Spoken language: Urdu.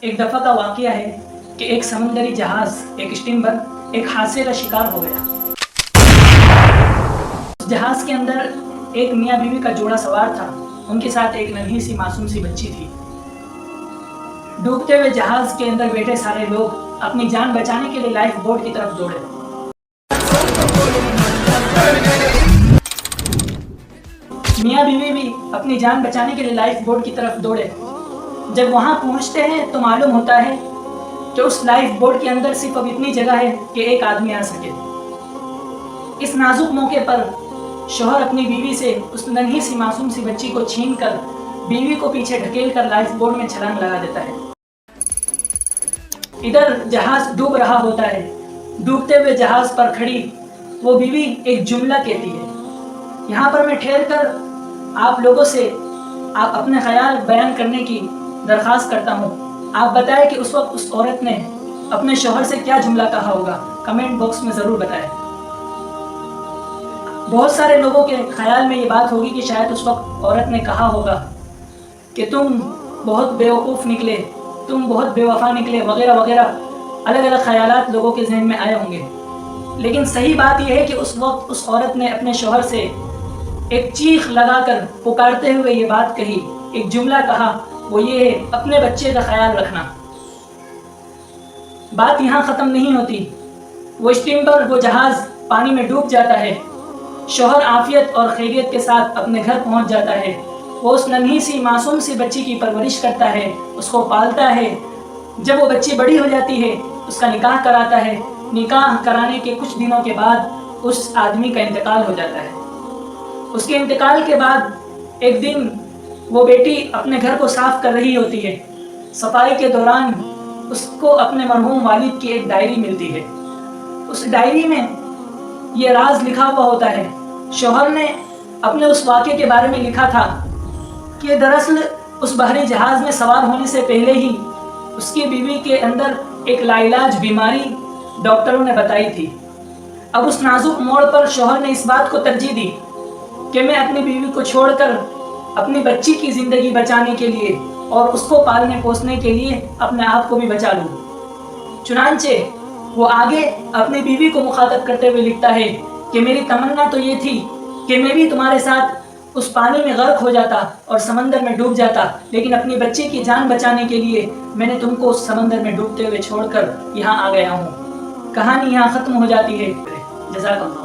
ایک دفعہ کا واقعہ ہے کہ ایک سمندری جہاز ایک اسٹیمر ایک حادثے کا شکار ہو گیا۔ اس جہاز کے اندر ایک میاں بیوی کا جوڑا سوار تھا، ان کے ساتھ ایک ننھی سی معصوم سی بچی تھی۔ ڈوبتے ہوئے جہاز کے اندر بیٹھے سارے لوگ اپنی جان بچانے کے لیے لائف بوٹ کی طرف دوڑے۔ میاں بیوی بھی اپنی جان بچانے کے لیے لائف بوٹ کی طرف دوڑے۔ جب وہاں پہنچتے ہیں تو معلوم ہوتا ہے کہ اس لائف بوٹ کے اندر صرف اب اتنی جگہ ہے کہ ایک آدمی آ سکے۔ اس نازک موقع پر شوہر اپنی بیوی سے اس ننھی سی معصوم سی بچی کو چھین کر بیوی کو پیچھے ڈھکیل کر لائف بوٹ میں چھلانگ لگا دیتا ہے۔ ادھر جہاز ڈوب رہا ہوتا ہے۔ ڈوبتے ہوئے جہاز پر کھڑی وہ بیوی ایک جملہ کہتی ہے۔ یہاں پر میں ٹھہر کر آپ لوگوں سے آپ اپنے خیال بیان کرنے کی درخواست کرتا ہوں۔ آپ بتائیں کہ اس وقت اس عورت نے اپنے شوہر سے کیا جملہ کہا ہوگا، کمنٹ باکس میں ضرور بتائیں۔ بہت سارے لوگوں کے خیال میں یہ بات ہوگی کہ شاید اس وقت عورت نے کہا ہوگا کہ تم بہت بیوقوف نکلے، تم بہت بے وفا نکلے، وغیرہ وغیرہ الگ الگ خیالات لوگوں کے ذہن میں آئے ہوں گے۔ لیکن صحیح بات یہ ہے کہ اس وقت اس عورت نے اپنے شوہر سے ایک چیخ لگا کر پکارتے ہوئے یہ بات کہی، ایک جملہ کہا، وہ یہ ہے اپنے بچے کا خیال رکھنا۔ بات یہاں ختم نہیں ہوتی۔ وہ اسٹیمر، وہ جہاز پانی میں ڈوب جاتا ہے۔ شوہر عافیت اور خیریت کے ساتھ اپنے گھر پہنچ جاتا ہے۔ وہ اس ننھی سی معصوم سی بچی کی پرورش کرتا ہے، اس کو پالتا ہے۔ جب وہ بچی بڑی ہو جاتی ہے اس کا نکاح کراتا ہے۔ نکاح کرانے کے کچھ دنوں کے بعد اس آدمی کا انتقال ہو جاتا ہے۔ اس کے انتقال کے بعد ایک دن وہ بیٹی اپنے گھر کو صاف کر رہی ہوتی ہے۔ صفائی کے دوران اس کو اپنے مرحوم والد کی ایک ڈائری ملتی ہے۔ اس ڈائری میں یہ راز لکھا ہوا ہوتا ہے۔ شوہر نے اپنے اس واقعے کے بارے میں لکھا تھا کہ دراصل اس بحری جہاز میں سوار ہونے سے پہلے ہی اس کی بیوی کے اندر ایک لاعلاج بیماری ڈاکٹروں نے بتائی تھی۔ اب اس نازک موڑ پر شوہر نے اس بات کو ترجیح دی کہ میں اپنی بیوی کو چھوڑ کر اپنی بچی کی زندگی بچانے کے لیے اور اس کو پالنے پوسنے کے لیے اپنے آپ کو بھی بچا لوں۔ چنانچہ وہ آگے اپنی بیوی کو مخاطب کرتے ہوئے لکھتا ہے کہ میری تمنا تو یہ تھی کہ میں بھی تمہارے ساتھ اس پانی میں غرق ہو جاتا اور سمندر میں ڈوب جاتا، لیکن اپنی بچی کی جان بچانے کے لیے میں نے تم کو اس سمندر میں ڈوبتے ہوئے چھوڑ کر یہاں آ گیا ہوں۔ کہانی یہاں ختم ہو جاتی ہے۔ جزاک اللہ۔